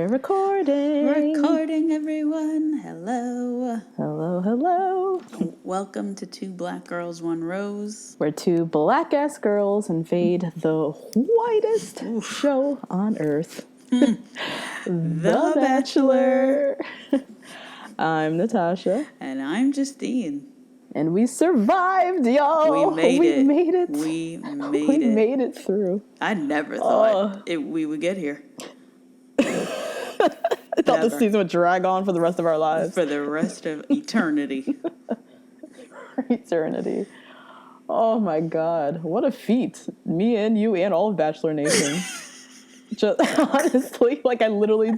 We're recording. Recording, everyone. Hello. Hello, hello. Welcome to Two Black Girls, One Rose. Where two black-ass girls invade the whitest show on earth. The Bachelor. I'm Natasha. And I'm Justine. And we survived, y'all. We made it. We made it through. I never thought we would get here. I thought this season would drag on for the rest of our lives. For the rest of eternity. Eternity. Oh my God. What a feat. Me and you and all of Bachelor Nation. Just honestly, like I literally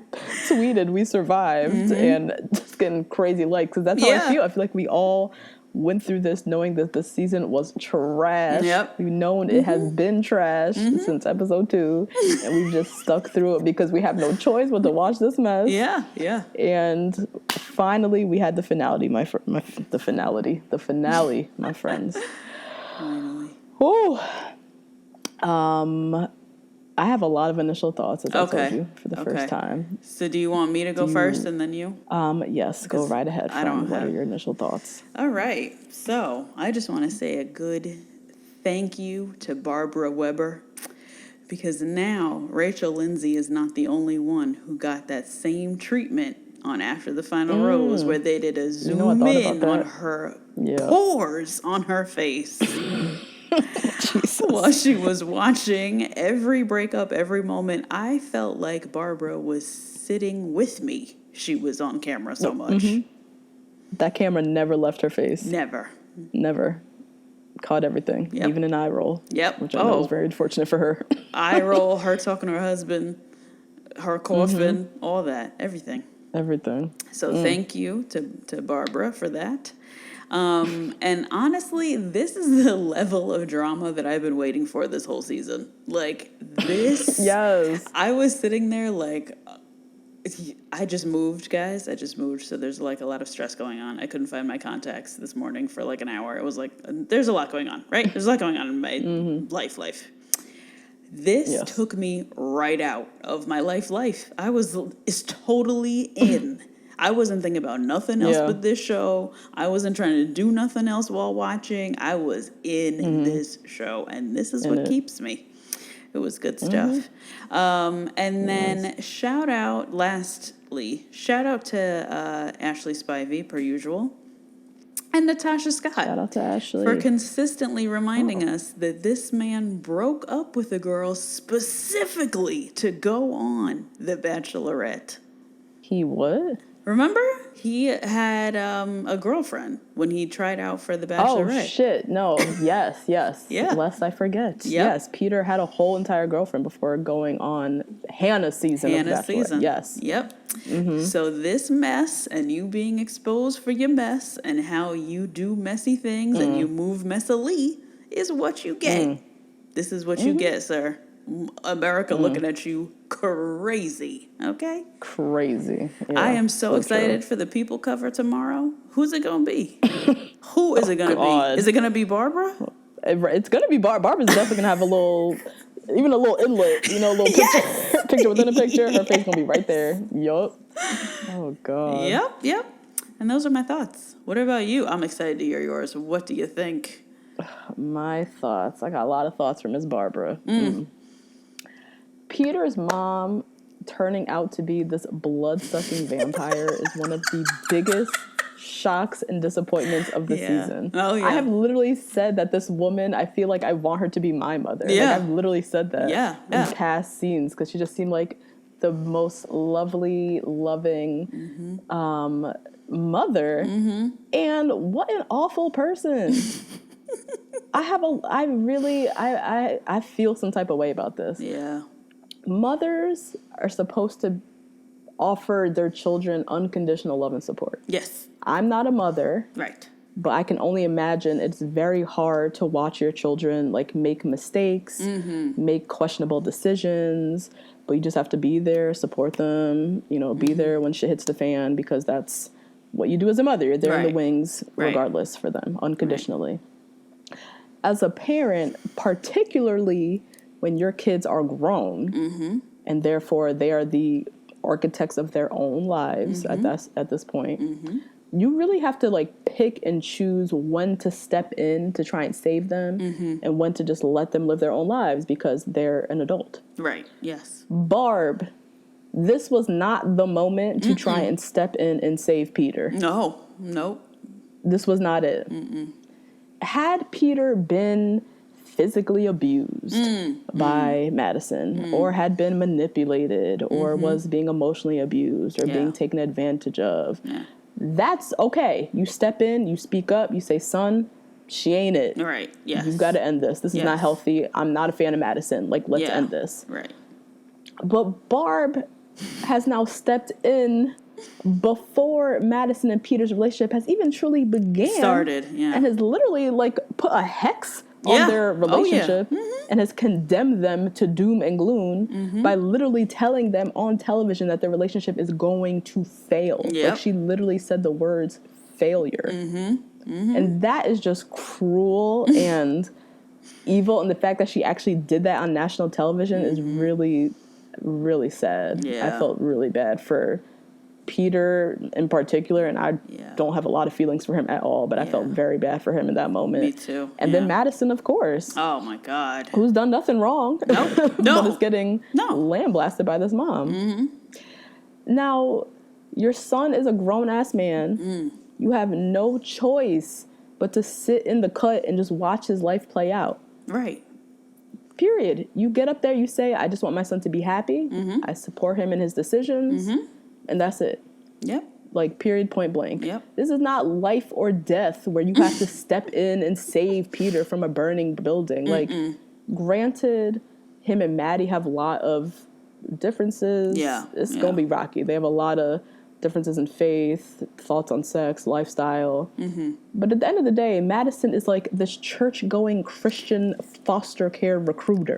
tweeted, we survived and just getting crazy likes. Because that's how I feel. I feel like we all went through this knowing that the season was trash. Yep. We've known it has been trash since episode 2. And we've just stuck through it because we have no choice but to watch this mess. Yeah. And finally, we had the finale, my friends. Finally. Whew. I have a lot of initial thoughts, as I told you, for the first time. So do you want me to go first and then you? Yes, go right ahead. What are your initial thoughts? All right. So I just want to say a good thank you to Barbara Weber, because now Rachel Lindsay is not the only one who got that same treatment on After the Final Rose, where they did a zoom in on her pores on her face. While she was watching every breakup, every moment, I felt like Barbara was sitting with me. She was on camera so much. That camera never left her face. Never. Caught everything, even an eye roll. Yep. Which I know was very unfortunate for her. Eye roll, her talking to her husband, her coughing, all that, everything. So thank you to Barbara for that. And honestly, this is the level of drama that I've been waiting for this whole season. Like this. Yes. I was sitting there like, I just moved, guys. So there's like a lot of stress going on. I couldn't find my contacts this morning for like an hour. It was like, there's a lot going on, right? There's a lot going on in my life. This took me right out of my life. I was totally in. I wasn't thinking about nothing else but this show. I wasn't trying to do nothing else while watching. I was in this show, and this is what keeps me. It was good stuff. And then shout out to Ashley Spivey, per usual, and Natasha Scott. Shout out to Ashley. For consistently reminding us that this man broke up with a girl specifically to go on The Bachelorette. He would? Remember? He had a girlfriend when he tried out for The Bachelorette. Oh, shit. No. Yes. Yeah. Lest I forget. Yep. Yes. Peter had a whole entire girlfriend before going on Hannah's season of Bachelorette. Yes. Yep. So this mess and you being exposed for your mess and how you do messy things and you move messily is what you get. This is what you get, sir. America looking at you crazy, okay? Crazy. Yeah, I am so excited for the People cover tomorrow. Who's it going to be? Who is it going to be? Is it going to be Barbara? It's going to be Barb. Barbara's definitely going to have a little inlet, a little picture within a picture. Her face going to be right there. Yup. Oh, God. Yep. And those are my thoughts. What about you? I'm excited to hear yours. What do you think? My thoughts. I got a lot of thoughts from Miss Barbara. Peter's mom turning out to be this blood-sucking vampire is one of the biggest shocks and disappointments of the season. Oh, yeah. I have literally said that this woman, I feel like I want her to be my mother. Yeah. Like, I've literally said that in past scenes because she just seemed like the most lovely, loving mother. And what an awful person. I feel some type of way about this. Yeah. Mothers are supposed to offer their children unconditional love and support. Yes. I'm not a mother. Right. But I can only imagine it's very hard to watch your children like make mistakes, make questionable decisions, but you just have to be there, support them, be there when shit hits the fan because that's what you do as a mother. You're there in the wings regardless for them, unconditionally. As a parent, particularly when your kids are grown and therefore they are the architects of their own lives at this point. You really have to like pick and choose when to step in to try and save them and when to just let them live their own lives because they're an adult. Right. Yes. Barb, this was not the moment to try and step in and save Peter. No. Nope. This was not it. Had Peter been physically abused by Madison or had been manipulated or was being emotionally abused or being taken advantage of, that's okay. You step in, you speak up, you say, son, she ain't it. Right. Yes. You've got to end this. This is not healthy. I'm not a fan of Madison. Like, let's end this. Right. But Barb has now stepped in before Madison and Peter's relationship has even truly began. Started, and has literally like put a hex on their relationship and has condemned them to doom and gloom by literally telling them on television that their relationship is going to fail. Like she literally said the words failure. And that is just cruel and evil. And the fact that she actually did that on national television is really, really sad. I felt really bad for Peter in particular, and I don't have a lot of feelings for him at all, but I felt very bad for him in that moment. Me too. And then Madison, of course. Oh my God. Who's done nothing wrong. No. But is getting lambasted by this mom. Now, your son is a grown-ass man. You have no choice but to sit in the cut and just watch his life play out. Right. Period. You get up there, you say, I just want my son to be happy. I support him in his decisions. And that's it. Yep. Like, period, point blank. Yep. This is not life or death where you have to step in and save Peter from a burning building. Like, granted, him and Maddie have a lot of differences. It's going to be rocky. They have a lot of differences in faith, thoughts on sex, lifestyle. But at the end of the day, Madison is like this church-going Christian foster care recruiter.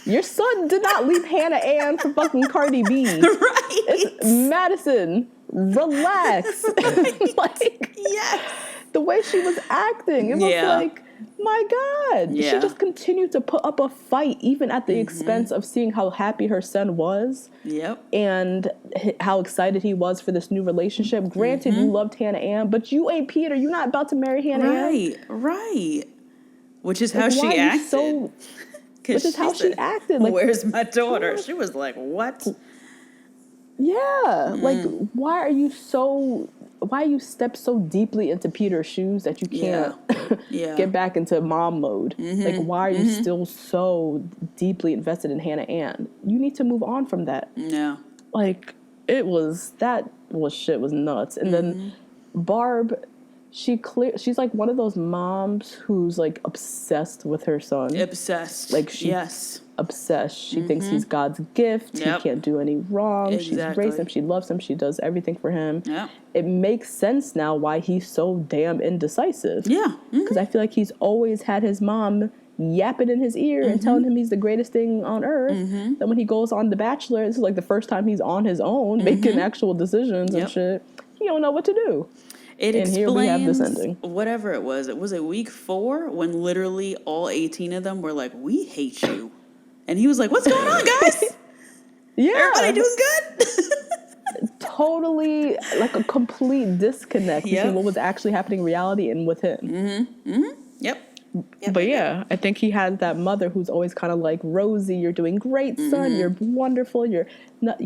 Your son did not leave Hannah Ann for fucking Cardi B. Right. It's Madison. Relax. Like, the way she was acting, it was like, my God. She just continued to put up a fight, even at the expense of seeing how happy her son was. And how excited he was for this new relationship. Granted, you loved Hannah Ann, but you ain't Peter. You're not about to marry Hannah Ann. Right. Which is how she acted. Which is how she acted. Like, where's my daughter? She was like, what? Yeah. Like, why you step so deeply into Peter's shoes that you can't get back into mom mode? Like, why are you still so deeply invested in Hannah Ann? You need to move on from that. Like, that shit was nuts. And then Barb, she's like one of those moms who's like obsessed with her son. Obsessed. Like, obsessed. She thinks he's God's gift. He can't do any wrong. She's raised him. She loves him. She does everything for him. It makes sense now why he's so damn indecisive. Because I feel like he's always had his mom yapping in his ear and telling him he's the greatest thing on earth. Then when he goes on The Bachelor, this is like the first time he's on his own, making actual decisions and shit. He don't know what to do. It and here we have this ending. Whatever it was a week 4 when literally all 18 of them were like, we hate you. And he was like, what's going on, guys? Everybody doing good? Totally like a complete disconnect between what was actually happening in reality and with him. But I think he has that mother who's always kind of like, Rosie, you're doing great, son. You're wonderful. You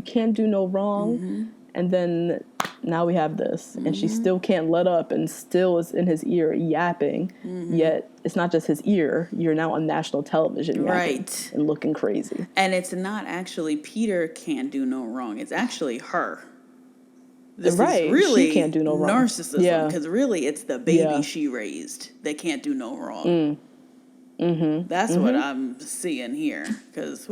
can't do no wrong. And then now we have this, and she still can't let up and still is in his ear yapping. Yet it's not just his ear. You're now on national television yapping and looking crazy. And it's not actually Peter can't do no wrong. It's actually her. This is really she can't do no wrong. Narcissism, because really it's the baby she raised that can't do no wrong. That's what I'm seeing here. Because,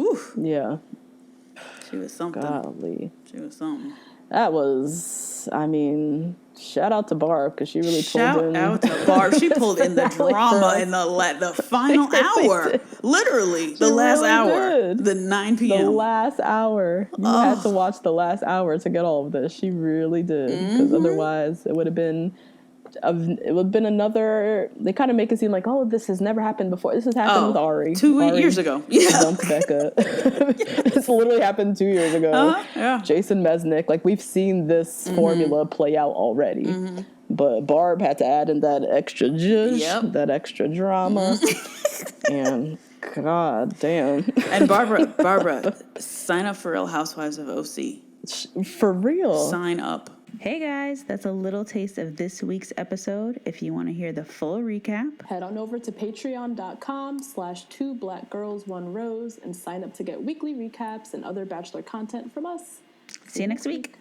she was something. Golly. She was something. That was, I mean, shout out to Barb, because she really pulled in. Shout out to Barb. She pulled in the drama in the final hour. Literally, the last hour. The 9 p.m. The last hour. You had to watch the last hour to get all of this. She really did. Because otherwise, it would have been it would have been another. They kind of make it seem like, oh, this has never happened before. This has happened with Ari. 2 years ago. Yeah. Dumped Becca. This literally happened 2 years ago. Yeah. Jason Mesnick. Like, we've seen this formula play out already. But Barb had to add in that extra zhuzh, that extra drama. And god damn. And Barbara, sign up for Real Housewives of OC. For real. Sign up. Hey guys, that's a little taste of this week's episode. If you want to hear the full recap, head on over to patreon.com/2blackgirls1rose and sign up to get weekly recaps and other Bachelor content from us. See you next week.